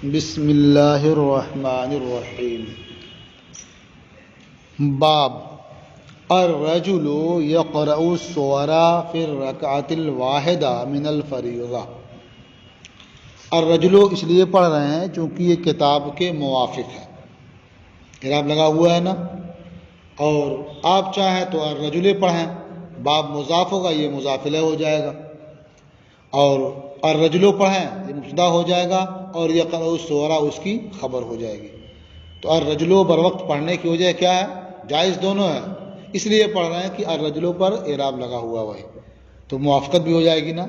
بسم اللہ الرحمن الرحیم۔ باب الرجل یقرأ السور فی الرکعۃ الواحدہ من الفریضہ۔ الرجل اس لیے پڑھ رہے ہیں چونکہ یہ کتاب کے موافق ہے، اعراب لگا ہوا ہے نا، اور آپ چاہیں تو الرجل پڑھیں، باب مضاف ہوگا یہ مضاف الیہ ہو جائے گا، اور الرجل پڑھیں یہ مبتدا ہو جائے گا اور یقرأ السور اس کی خبر ہو جائے گی۔ تو الرجل بر وقت پڑھنے کی وجہ کیا ہے؟ جائز دونوں ہے، اس لیے پڑھ رہے ہیں کہ الرجل پر اعراب لگا ہوا ہے تو موافقت بھی ہو جائے گی نا۔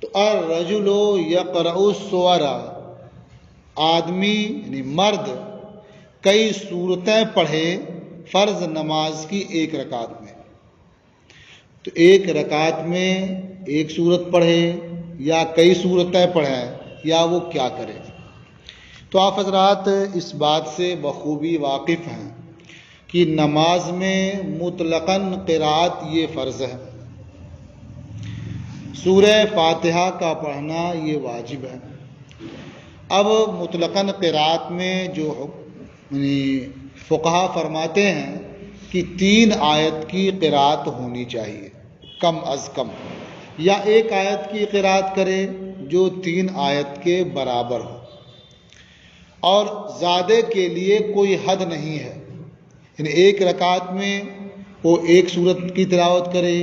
تو الرجل یقرأ السور، آدمی یعنی مرد کئی سورتیں پڑھے فرض نماز کی ایک رکعت میں، تو ایک رکعت میں ایک سورت پڑھے یا کئی سورتیں پڑھیں یا وہ کیا کرے۔ تو آپ حضرات اس بات سے بخوبی واقف ہیں کہ نماز میں مطلقاً قرأت یہ فرض ہے، سورہ فاتحہ کا پڑھنا یہ واجب ہے۔ اب مطلقاً قرأت میں جو فقہا فرماتے ہیں کہ 3 آیت کی قرأت ہونی چاہیے کم از کم، یا ایک آیت کی قرأت کرے جو 3 آیت کے برابر ہو، اور زیادہ کے لیے کوئی حد نہیں ہے، یعنی ایک رکعت میں وہ ایک سورت کی تلاوت کرے،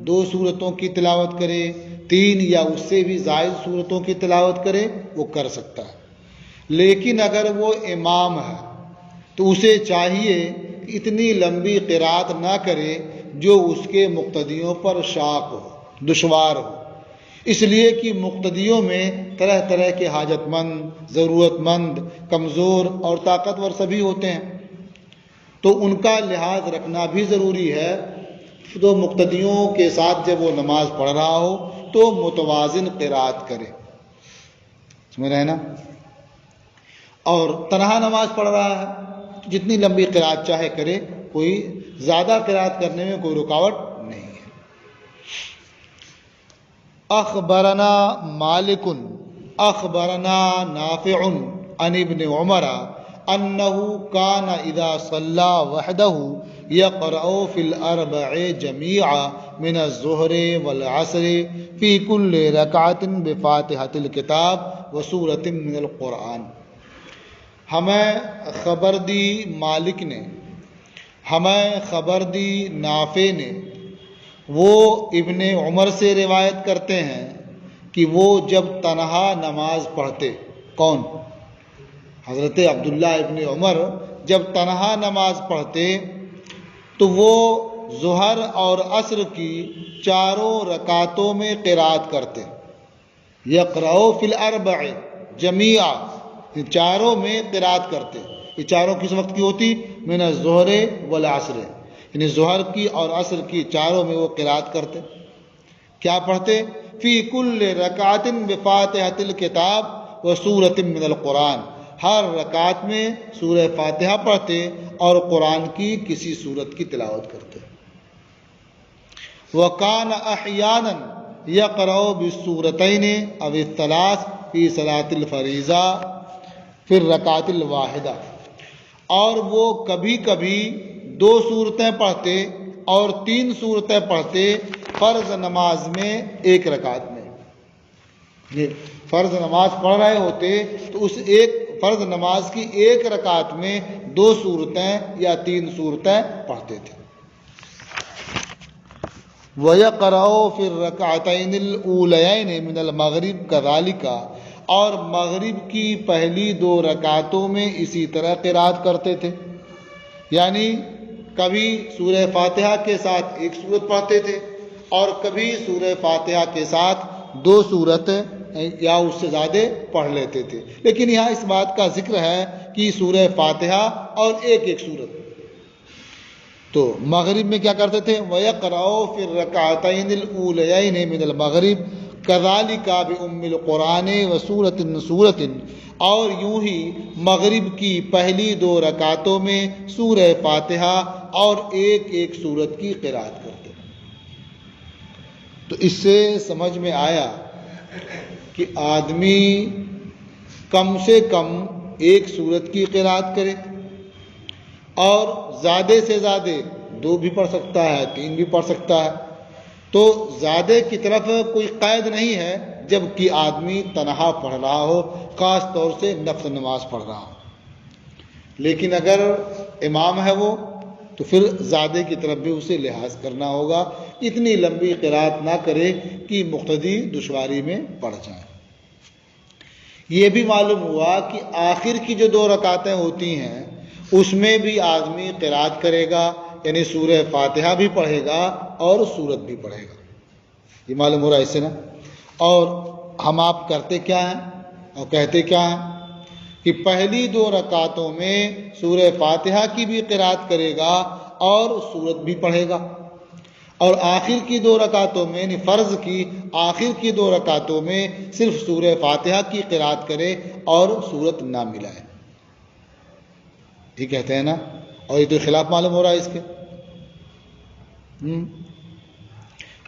2 سورتوں کی تلاوت کرے، 3 یا اس سے بھی زائد سورتوں کی تلاوت کرے، وہ کر سکتا ہے۔ لیکن اگر وہ امام ہے تو اسے چاہیے کہ اتنی لمبی قرأت نہ کرے جو اس کے مقتدیوں پر شاق ہو، دشوار ہو، اس لیے کہ مقتدیوں میں طرح طرح کے حاجت مند، ضرورت مند، کمزور اور طاقتور سبھی ہوتے ہیں، تو ان کا لحاظ رکھنا بھی ضروری ہے۔ تو مقتدیوں کے ساتھ جب وہ نماز پڑھ رہا ہو تو متوازن قرأت کرے، سمجھ رہے ہیں نا، اور تنہا نماز پڑھ رہا ہے تو جتنی لمبی قرأت چاہے کرے، کوئی زیادہ قرأت کرنے میں کوئی رکاوٹ نہیں ہے۔ اخبرنا مالک اخبرنا نافع عن ابن عمر انه كان اذا صلى وحده يقرأ في الاربع جميعا من الظهر والعصر في كل ركعة بفاتحة الكتاب وسورة من القرآن۔ ہمیں خبر دی مالک نے، ہمیں خبر دی نافع نے، وہ ابن عمر سے روایت کرتے ہیں کہ وہ جب تنہا نماز پڑھتے، کون؟ حضرت عبداللہ ابن عمر جب تنہا نماز پڑھتے تو وہ ظہر اور عصر کی 4 رکعتوں میں قرأت کرتے، یقرأ فی الاربع جمیعا، چاروں میں قرأت کرتے۔ یہ چاروں کس وقت کی ہوتی؟ من الظہر والعصر، یعنی ظہر کی اور عصر کی چاروں میں وہ قرأت کرتے۔ کیا پڑھتے؟ فی کل رکعت بفاتحۃ الکتاب وسورۃ من القرآن، ہر رکعت میں سورہ فاتحہ پڑھتے اور قرآن کی کسی سورت کی تلاوت کرتے۔ وکان احیانا یقرأ بالسورتین او الثلاث فی صلاۃ الفریضہ فی الرکعۃ الواحدہ، اور وہ کبھی کبھی 2 سورتیں پڑھتے اور 3 سورتیں پڑھتے فرض نماز میں ایک رکعت میں۔ یہ فرض نماز پڑھ رہے ہوتے تو اس ایک فرض نماز کی ایک رکعت میں 2 سورتیں یا 3 سورتیں پڑھتے تھے۔ وَيَقْرَأُ فِي الرَّكْعَتَيْنِ الْأُولَيَيْنِ مِنَ الْمَغْرِبِ كَذَلِكَ، اور مغرب کی پہلی 2 رکعتوں میں اسی طرح قرأت کرتے تھے، یعنی کبھی سورہ فاتحہ کے ساتھ ایک سورت پڑھتے تھے اور کبھی سورہ فاتحہ کے ساتھ 2 سورت یا اس سے زیادہ پڑھ لیتے تھے۔ لیکن یہاں اس بات کا ذکر ہے کہ سورہ فاتحہ اور ایک سورت۔ تو مغرب میں کیا کرتے تھے؟ وَيَقْرَأُ فِي الرَّكْعَتَيْنِ الْأُولَيَيْنِ مِنَ الْمَغْرِبِ كَذَلِكَ بِأُمِّ الْقُرْآنِ وَسُورَةٍ، اور یوں ہی مغرب کی پہلی 2 رکعتوں میں سورہ فاتحہ اور ایک سورت کی قرأت کرتے۔ تو اس سے سمجھ میں آیا کہ آدمی کم سے کم ایک سورت کی قرات کرے، اور زیادہ سے زیادہ 2 بھی پڑھ سکتا ہے، 3 بھی پڑھ سکتا ہے۔ تو زیادہ کی طرف کوئی قید نہیں ہے جب کہ آدمی تنہا پڑھ رہا ہو، خاص طور سے نفل نماز پڑھ رہا ہو۔ لیکن اگر امام ہے وہ، تو پھر زیادہ کی طرف بھی اسے لحاظ کرنا ہوگا، اتنی لمبی قرات نہ کرے کہ مقتدی دشواری میں پڑ جائے۔ یہ بھی معلوم ہوا کہ آخر کی جو 2 رکعتیں ہوتی ہیں اس میں بھی آدمی قرات کرے گا، یعنی سورہ فاتحہ بھی پڑھے گا اور سورت بھی پڑھے گا۔ یہ معلوم ہو رہا ہے اس سے نا؟ اور ہم آپ کرتے کیا ہیں اور کہتے کیا ہیں کہ پہلی 2 رکعتوں میں سورہ فاتحہ کی بھی قرات کرے گا اور سورت بھی پڑھے گا، اور آخر کی 2 رکعتوں میں، یعنی فرض کی آخر کی 2 رکعتوں میں صرف سورہ فاتحہ کی قرات کرے اور سورت نہ ملائے۔ یہ کہتے ہیں نا؟ اور یہ تو خلاف معلوم ہو رہا ہے اس کے۔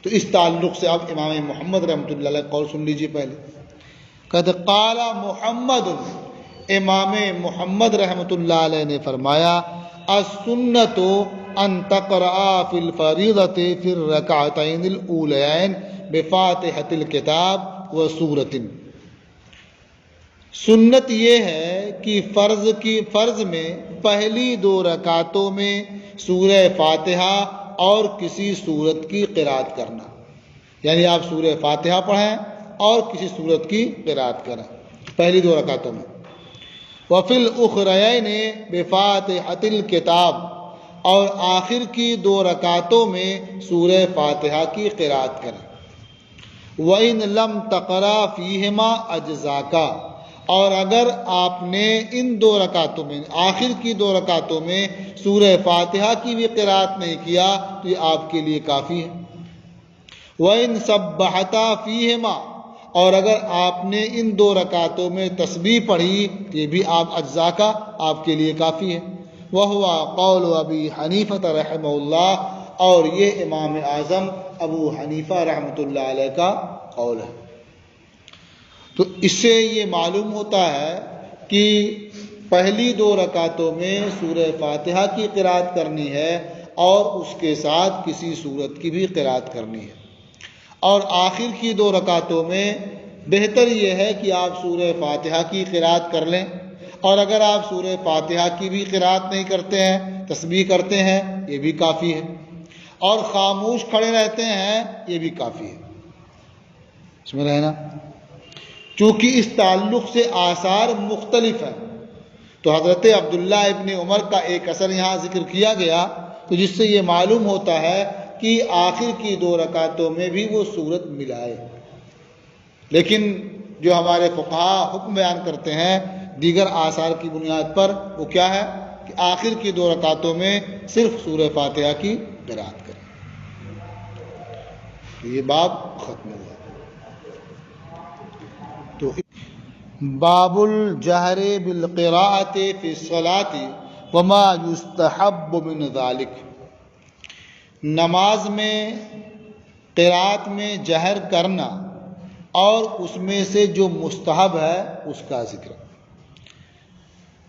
تو اس تعلق سے آپ امام محمد رحمۃ اللہ علیہ قول سن لیجیے پہلے۔ کہتے قال محمد، امام محمد رحمۃ اللہ علیہ نے فرمایا السنۃ ان تقرأ فی الفریضۃ فی الرکعتین الاولیین بفاتحۃ الکتاب و سورۃ۔ سنت یہ ہے کہ فرض میں پہلی 2 رکعتوں میں سورہ فاتحہ اور کسی سورت کی قرات کرنا، یعنی آپ سورہ فاتحہ پڑھیں اور کسی سورت کی قرات کریں پہلی 2 رکعتوں میں۔ وفی الاخرین بفاتحۃ الکتاب، اور آخر کی 2 رکعتوں میں سورہ فاتحہ کی قرات کریں۔ وَإِن لَمْ تَقْرَأْ فِيهِمَا أَجْزَاكَ، اور اگر آپ نے ان 2 رکعتوں میں، آخر کی 2 رکعتوں میں سورہ فاتحہ کی بھی قرات نہیں کیا تو یہ آپ کے لیے کافی ہے۔ وَإِن سَبَّحْتَ فِيهِمَا، اور اگر آپ نے ان 2 رکعتوں میں تسبیح پڑھی یہ بھی آپ اجزا کا آپ کے لیے کافی ہے۔ وَهُوَ قَوْلُ أَبِي حَنِيفَةَ رَحِمَهُ اللَّهُ، اور یہ امام اعظم ابو حنیفہ رحمۃ اللہ علیہ کا قول ہے۔ تو اس سے یہ معلوم ہوتا ہے کہ پہلی 2 رکعتوں میں سورہ فاتحہ کی قرات کرنی ہے اور اس کے ساتھ کسی سورت کی بھی قرات کرنی ہے، اور آخر کی 2 رکعتوں میں بہتر یہ ہے کہ آپ سورہ فاتحہ کی قرات کر لیں، اور اگر آپ سورہ فاتحہ کی بھی قرات نہیں کرتے ہیں، تسبیح کرتے ہیں، یہ بھی کافی ہے، اور خاموش کھڑے رہتے ہیں یہ بھی کافی ہے۔ اس میں رہنا، چونکہ اس تعلق سے آثار مختلف ہیں، تو حضرت عبداللہ ابن عمر کا ایک اثر یہاں ذکر کیا گیا، تو جس سے یہ معلوم ہوتا ہے کہ آخر کی 2 رکعتوں میں بھی وہ سورت ملائے۔ لیکن جو ہمارے فقہا حکم بیان کرتے ہیں دیگر آثار کی بنیاد پر، وہ کیا ہے کہ آخر کی 2 رکعتوں میں صرف سورہ فاتحہ کی قرات کریں۔ تو یہ باب ختم ہوا۔ تو باب الجہر بالقراءۃ فی الصلاۃ وما یستحب من ذلک، نماز میں قراءت میں جہر کرنا اور اس میں سے جو مستحب ہے اس کا ذکر۔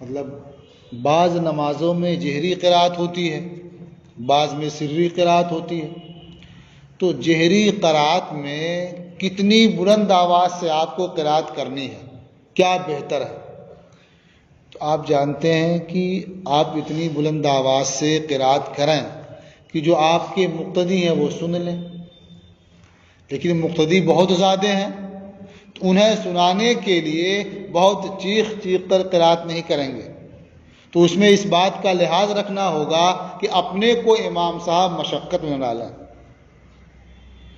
مطلب بعض نمازوں میں جہری قراءت ہوتی ہے، بعض میں سری قراءت ہوتی ہے، تو جہری قراءت میں کتنی بلند آواز سے آپ کو قراءت کرنی ہے، کیا بہتر ہے؟ تو آپ جانتے ہیں کہ آپ اتنی بلند آواز سے قراءت کریں کہ جو آپ کے مقتدی ہیں وہ سن لیں، لیکن مقتدی بہت زیادہ ہیں تو انہیں سنانے کے لیے بہت چیخ چیخ کر قراءت نہیں کریں گے، تو اس میں اس بات کا لحاظ رکھنا ہوگا کہ اپنے کو امام صاحب مشقت میں نہ ڈالیں،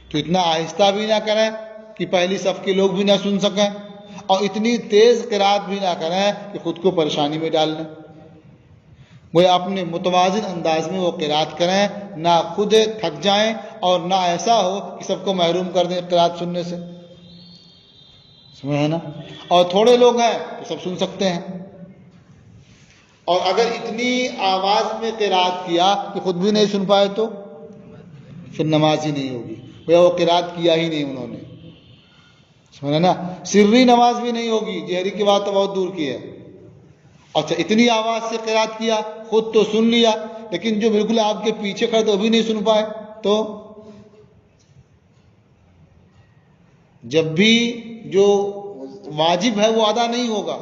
تو اتنا آہستہ بھی نہ کریں کہ پہلی صف کے لوگ بھی نہ سن سکیں، اور اتنی تیز قراءت بھی نہ کریں کہ خود کو پریشانی میں ڈال لیں۔ وہ اپنے متوازن انداز میں وہ قراءت کریں، نہ خود تھک جائیں اور نہ ایسا ہو کہ سب کو محروم کر دیں قراءت سننے سے، سمجھے نا؟ اور تھوڑے لوگ ہیں تو سب سن سکتے ہیں، اور اگر اتنی آواز میں قراءت کیا کہ خود بھی نہیں سن پائے تو پھر نماز ہی نہیں ہوگی۔ وہ قرات کیا ہی نہیں انہوں نے، سمجھا نا. سری نماز بھی نہیں ہوگی، جہری کی بات تو بہت دور کی ہے. اچھا اتنی آواز سے قرات کیا، خود تو سن لیا، لیکن جو بالکل آپ کے پیچھے کھڑے تو وہ بھی نہیں سن پائے. تو جب بھی جو واجب ہے وہ ادا نہیں ہوگا.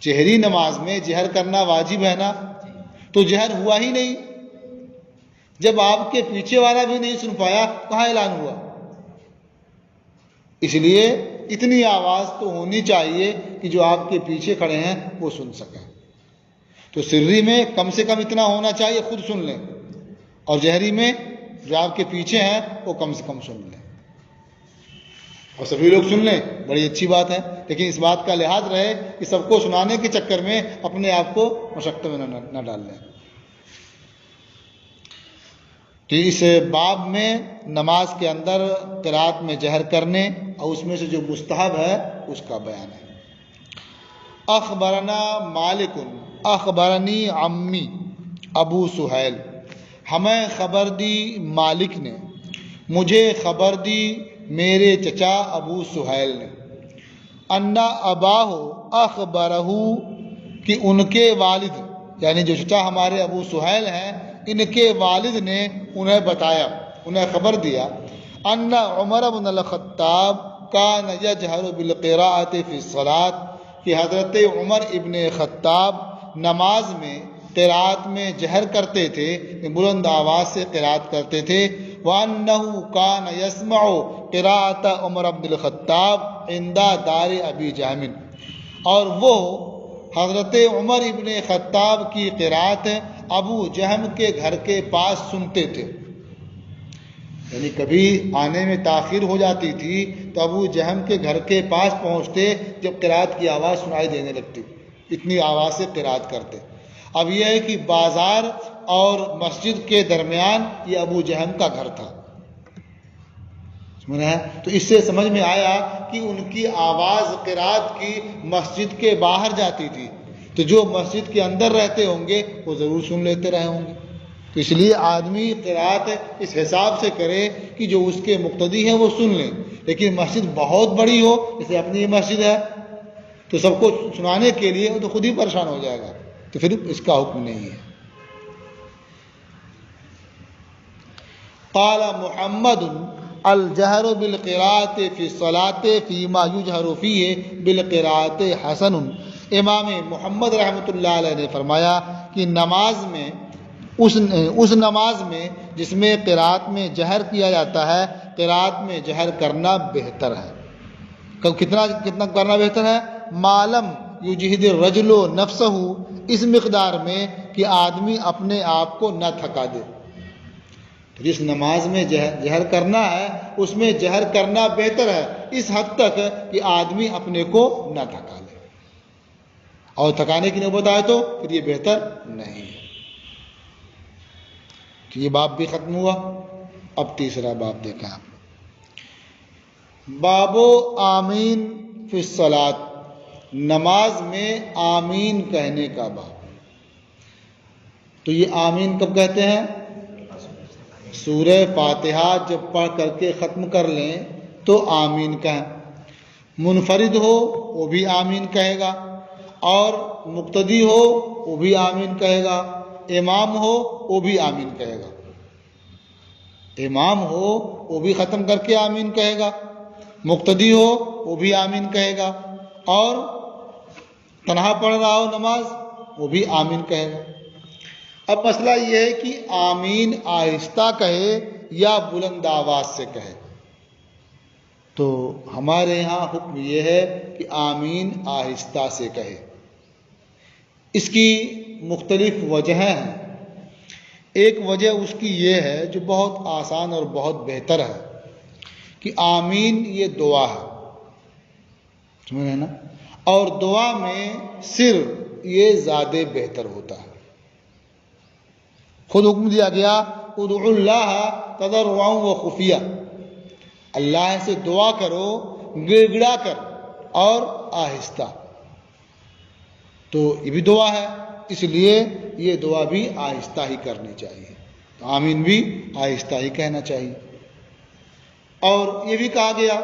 جہری نماز میں جہر کرنا واجب ہے نا، تو جہر ہوا ہی نہیں. جب آپ کے پیچھے والا بھی نہیں سن پایا کہاں اعلان ہوا؟ اس لیے اتنی آواز تو ہونی چاہیے کہ جو آپ کے پیچھے کھڑے ہیں وہ سن سکیں. تو سری میں کم سے کم اتنا ہونا چاہیے خود سن لیں، اور جہری میں جو آپ کے پیچھے ہیں وہ کم سے کم سن لیں. اور سبھی لوگ سن لیں بڑی اچھی بات ہے، لیکن اس بات کا لحاظ رہے کہ سب کو سنانے کے چکر میں اپنے آپ کو مشقت میں نہ ڈال لیں. تو اس باب میں نماز کے اندر قرات میں جہر کرنے اور اس میں سے جو مستحب ہے اس کا بیان ہے. اخبرنا مالک اخبرنی عمی ابو سہیل، ہمیں خبر دی مالک نے، مجھے خبر دی میرے چچا ابو سہیل نے، انا اباہ اخبرہ، کہ ان کے والد، یعنی جو چچا ہمارے ابو سہیل ہیں ان کے والد نے انہیں بتایا، انہیں خبر دیا، ان عمر بن الخطاب کان یجہر بالقراءۃ فی الصلاۃ، کہ حضرت عمر ابن خطاب نماز میں قرات میں جہر کرتے تھے، بلند آواز سے قرات کرتے تھے. وَأَنَّهُ كَانَ يَسْمَعُ قِرَاءَةَ عمر بن الخطاب عند دار ابی جہم، اور وہ حضرت عمر ابن خطاب کی قرات ابو جہم کے گھر کے پاس سنتے تھے. یعنی کبھی آنے میں تاخیر ہو جاتی تھی تو ابو جہم کے گھر کے پاس پہنچتے جب قرات کی آواز سنائی دینے لگتی، اتنی آواز سے قرات کرتے. اب یہ ہے کہ بازار اور مسجد کے درمیان یہ ابو جہم کا گھر تھا، تو اس سے سمجھ میں آیا کہ ان کی آواز قرات کی مسجد کے باہر جاتی تھی، تو جو مسجد کے اندر رہتے ہوں گے وہ ضرور سن لیتے رہے ہوں گے. تو اس لیے آدمی قرات اس حساب سے کرے کہ جو اس کے مقتدی ہیں وہ سن لیں. لیکن مسجد بہت بڑی ہو، جیسے اپنی مسجد ہے، تو سب کو سنانے کے لیے وہ تو خود ہی پریشان ہو جائے گا، تو پھر اس کا حکم نہیں ہے. قال محمد الجہر بالقراءۃ فی الصلاۃ فیما یجہر فیہ بالقراءۃ حسن، امام محمد رحمۃ اللہ علیہ نے فرمایا کہ نماز میں اس نماز میں جس میں قرات میں جہر کیا جاتا ہے، قرات میں جہر کرنا بہتر ہے. کتنا کرنا بہتر ہے؟ معلم یجہد الرجل نفسہ، اس مقدار میں کہ آدمی اپنے آپ کو نہ تھکا دے. جس نماز میں جہر کرنا ہے اس میں جہر کرنا بہتر ہے اس حد تک کہ آدمی اپنے کو نہ تھکا لے، اور تھکانے کی نوبت آئے تو پھر یہ بہتر نہیں ہے. تو یہ باب بھی ختم ہوا. اب تیسرا باب دیکھیں آپ، باب آمین فی الصلاۃ، نماز میں آمین کہنے کا باب. تو یہ آمین کب کہتے ہیں؟ سورہ فاتحہ جب پڑھ کر کے ختم کر لیں تو آمین کہیں. منفرد ہو وہ بھی آمین کہے گا، اور مقتدی ہو وہ بھی آمین کہے گا، امام ہو وہ بھی آمین کہے گا. امام ہو وہ بھی ختم کر کے آمین کہے گا، مقتدی ہو وہ بھی آمین کہے گا، اور تنہا پڑھ رہا ہو نماز وہ بھی آمین کہے گا. اب مسئلہ یہ ہے کہ آمین آہستہ کہے یا بلند آواز سے کہے. تو ہمارے یہاں حکم یہ ہے کہ آمین آہستہ سے کہے. اس کی مختلف وجہیں ہیں. ایک وجہ اس کی یہ ہے جو بہت آسان اور بہت بہتر ہے کہ آمین یہ دعا ہے، سمجھ رہے نا، اور دعا میں سر یہ زیادہ بہتر ہوتا ہے. خود حکم دیا گیا ادعوا اللہ تضرعا و خفیہ، اللہ سے دعا کرو گڑ گڑا کر اور آہستہ. تو یہ بھی دعا ہے، اس لیے یہ دعا بھی آہستہ ہی کرنی چاہیے. تو آمین بھی آہستہ ہی کہنا چاہیے. اور یہ بھی کہا گیا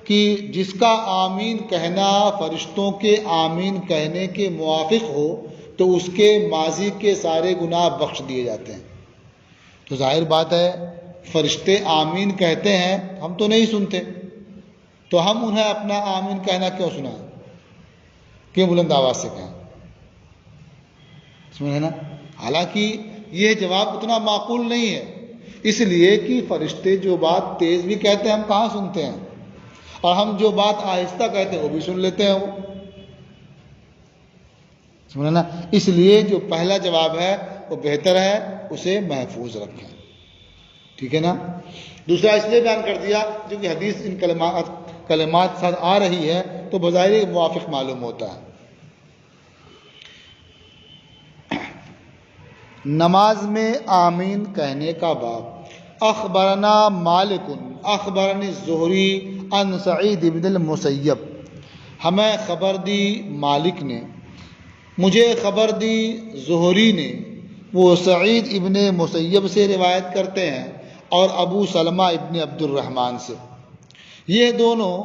کہ جس کا آمین کہنا فرشتوں کے آمین کہنے کے موافق ہو تو اس کے ماضی کے سارے گناہ بخش دیے جاتے ہیں۔ تو ظاہر بات ہے فرشتے آمین کہتے ہیں، ہم تو نہیں سنتے، تو ہم انہیں اپنا آمین کہنا کیوں سنائیں، کیوں بلند آواز سے کہیں؟ سمجھے نا؟ حالانکہ یہ جواب اتنا معقول نہیں ہے، اس لیے کہ فرشتے جو بات تیز بھی کہتے ہیں ہم کہاں سنتے ہیں، اور ہم جو بات آہستہ کہتے ہیں وہ بھی سن لیتے ہیں وہ، سمجھے نا؟ اس لیے جو پہلا جواب ہے وہ بہتر ہے، اسے محفوظ رکھیں، ٹھیک ہے نا؟ دوسرا اس لیے بیان کر دیا کیونکہ حدیث ان کلمات ساتھ آ رہی ہے تو بظاہر موافق معلوم ہوتا ہے۔ نماز میں آمین کہنے کا باب۔ اخبرنا مالک اخبرنی الزہری عن سعید بن المسیب، ہمیں خبر دی مالک نے، مجھے خبر دی زہری نے، وہ سعید ابن مسیب سے روایت کرتے ہیں اور ابو سلمہ ابن عبد الرحمن سے، یہ دونوں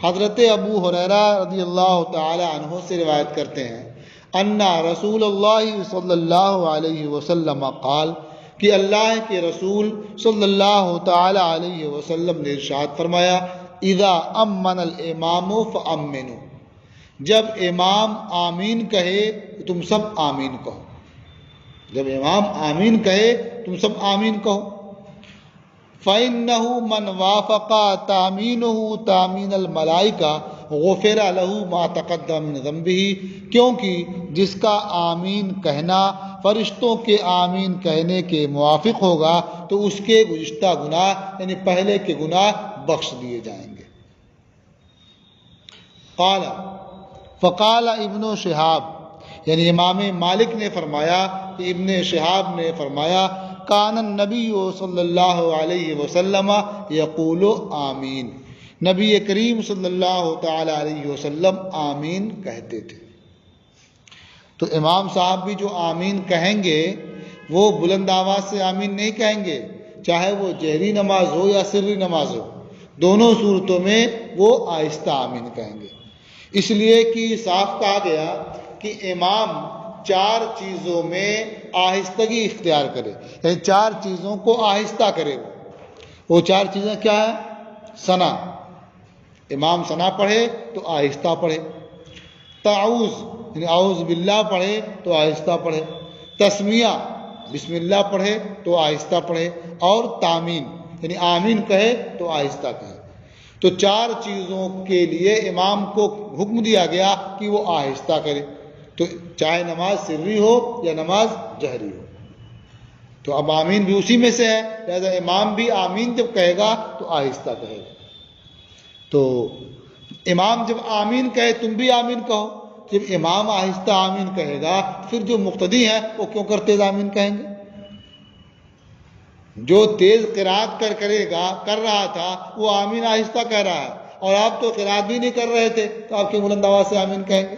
حضرت ابو ہریرہ رضی اللہ تعالی عنہ سے روایت کرتے ہیں ان رسول اللہ صلی اللہ علیہ وسلم قال، کہ اللہ کے رسول صلی اللہ تعالی علیہ وسلم نے ارشاد فرمایا، اذا امن الامام فامنوا، جب امام آمین کہے تو تم سب آمین کہو، جب امام آمین کہے تم سب آمین کہو۔ فَإِنَّهُ مَنْ وَافَقَ تَأْمِينُهُ تَأْمِينَ الْمَلَائِكَةِ غُفِرَ لَهُ مَا تَقَدَّمَ مِنْ ذَنْبِهِ، کیونکہ جس کا آمین کہنا فرشتوں کے آمین کہنے کے موافق ہوگا تو اس کے گزشتہ گناہ یعنی پہلے کے گناہ بخش دیے جائیں گے۔ قال فقال ابن شہاب، یعنی امام مالک نے فرمایا کہ ابن شہاب نے فرمایا، کان النبی صلی اللہ علیہ وسلم یقول آمین، نبی کریم صلی اللہ تعالی علیہ وسلم آمین کہتے تھے۔ تو امام صاحب بھی جو آمین کہیں گے وہ بلند آواز سے آمین نہیں کہیں گے، چاہے وہ جہری نماز ہو یا سری نماز ہو، دونوں صورتوں میں وہ آہستہ آمین کہیں گے، اس لیے کہ صاف کہا گیا کہ امام چار چیزوں میں آہستگی اختیار کرے، یعنی چار چیزوں کو آہستہ کرے۔ وہ چار چیزیں کیا ہیں؟ ثنا، امام ثنا پڑھے تو آہستہ پڑھے، تعوذ یعنی اعوذ باللہ پڑھے تو آہستہ پڑھے، تسمیہ بسم اللہ پڑھے تو آہستہ پڑھے، اور تامین یعنی آمین کہے تو آہستہ کہے۔ تو چار چیزوں کے لیے امام کو حکم دیا گیا کہ وہ آہستہ کرے، تو چاہے نماز سری ہو یا نماز جہری ہو۔ تو اب آمین بھی اسی میں سے ہے، لہذا امام بھی آمین جب کہے گا تو آہستہ کہے گا۔ تو امام جب آمین کہے تم بھی آمین کہو، جب امام آہستہ آمین کہے گا پھر جو مقتدی ہیں وہ کیوں کر تیز آمین کہیں گے؟ جو تیز قرات کر رہا تھا وہ آمین آہستہ کہہ رہا ہے، اور آپ تو قرات بھی نہیں کر رہے تھے تو آپ کی بلند آواز سے آمین کہیں گے؟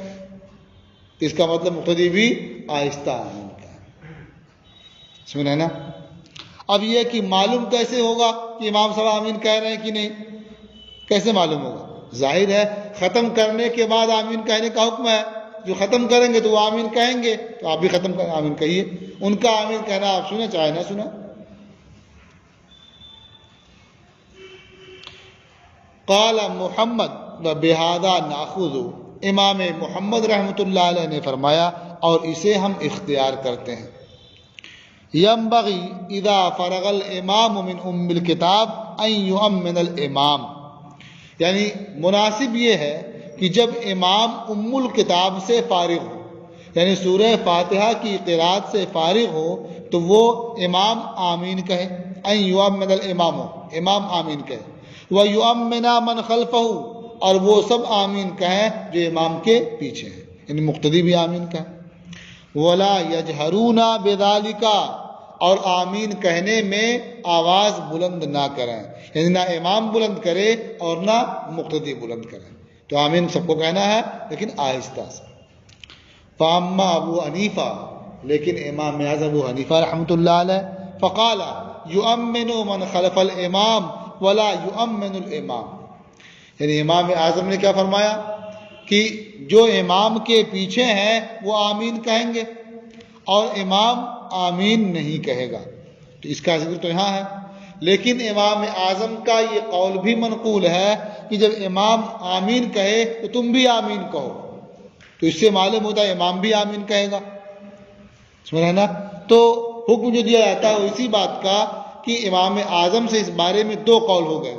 اس کا مطلب مقتدی بھی آہستہ آمین کہیں، سمجھ نا؟ اب یہ کہ معلوم کیسے ہوگا کہ امام صاحب آمین کہہ رہے ہیں کہ نہیں؟ کیسے معلوم ہوگا؟ ظاہر ہے ختم کرنے کے بعد آمین کہنے کا حکم ہے، جو ختم کریں گے تو وہ آمین کہیں گے، تو آپ بھی ختم کر آمین کہیے، ان کا آمین کہنا آپ سنیں چاہے نہ سنیں۔ قال محمد وبہذا ناخذ، امام محمد رحمۃ اللہ علیہ نے فرمایا اور اسے ہم اختیار کرتے ہیں۔ ینبغی اذا فرغ الامام من ام الکتاب ان یؤمن الامام، یعنی مناسب یہ ہے کہ جب امام ام الکتاب سے فارغ ہو، یعنی سورہ فاتحہ کی قرات سے فارغ ہو تو وہ امام آمین کہے، ان یؤمن الامام، امام آمین کہے، وَيُؤَمِّنَ مَنْ خَلْفَهُ، اور وہ سب آمین کہیں جو امام کے پیچھے ہیں، یعنی مقتدی بھی آمین کہیں۔ وَلَا يَجْهَرُونَ بِذَلِكَ، اور آمین کہنے میں آواز بلند نہ کریں، یعنی نہ امام بلند کرے اور نہ مقتدی بلند کریں، تو آمین سب کو کہنا ہے لیکن آہستہ سے۔ فَأَمَّا ابو حنیفہ، لیکن امام اعظم ابو حنیفہ رحمۃ اللہ علیہ، فقال یؤمن من خلف الامام ولا یؤمن الامام، یعنی امام اعظم نے کیا فرمایا کہ جو امام کے پیچھے ہیں وہ آمین کہیں گے اور امام آمین نہیں کہے گا، تو اس کا ذکر تو یہاں ہے۔ لیکن امام اعظم کا یہ قول بھی منقول ہے کہ جب امام آمین کہے تو تم بھی آمین کہو، تو اس سے معلوم ہوتا ہے امام بھی آمین کہے گا، سمجھ رہے نا؟ تو حکم جو دیا جاتا ہے وہ اسی بات کا کہ امام اعظم سے اس بارے میں دو قول ہو گئے،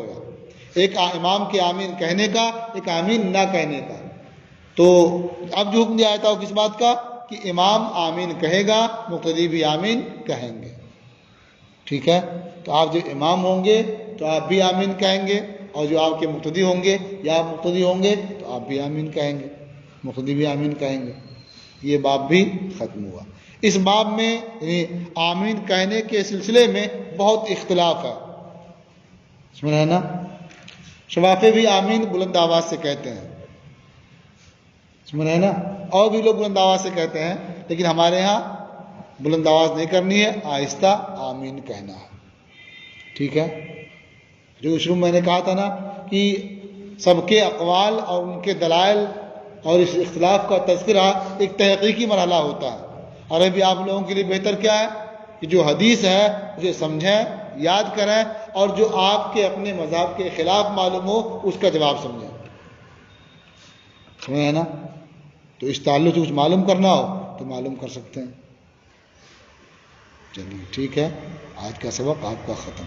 ایک امام کے آمین کہنے کا، ایک آمین نہ کہنے کا۔ تو اب جو حکم دیا جاتا ہے وہ کس بات کا کہ امام آمین کہے گا، مقتدی بھی آمین کہیں گے، ٹھیک ہے؟ تو آپ جب امام ہوں گے تو آپ بھی آمین کہیں گے، اور جو آپ کے مقتدی ہوں گے یا آپ مقتدی ہوں گے تو آپ بھی آمین کہیں گے، مقتدی بھی آمین کہیں گے۔ یہ باب بھی ختم ہوا۔ اس باب میں آمین کہنے کے سلسلے میں بہت اختلاف ہے، سمجھ رہے نا؟ شفافے بھی آمین بلند آواز سے کہتے ہیں، سمجھ رہے نا؟ اور بھی لوگ بلند آواز سے کہتے ہیں، لیکن ہمارے ہاں بلند آواز نہیں کرنی ہے، آہستہ آمین کہنا ہے، ٹھیک ہے؟ جو شروع میں نے کہا تھا نا کہ سب کے اقوال اور ان کے دلائل اور اس اختلاف کا تذکرہ ایک تحقیقی مرحلہ ہوتا ہے، اور ابھی آپ لوگوں کے لیے بہتر کیا ہے کہ جو حدیث ہے اسے سمجھیں، یاد کریں، اور جو آپ کے اپنے مذہب کے خلاف معلوم ہو اس کا جواب سمجھیں، سمجھ ہے نا؟ تو اس تعلق سے کچھ معلوم کرنا ہو تو معلوم کر سکتے ہیں۔ چلیے ٹھیک ہے، آج کا سبق آپ کا ختم۔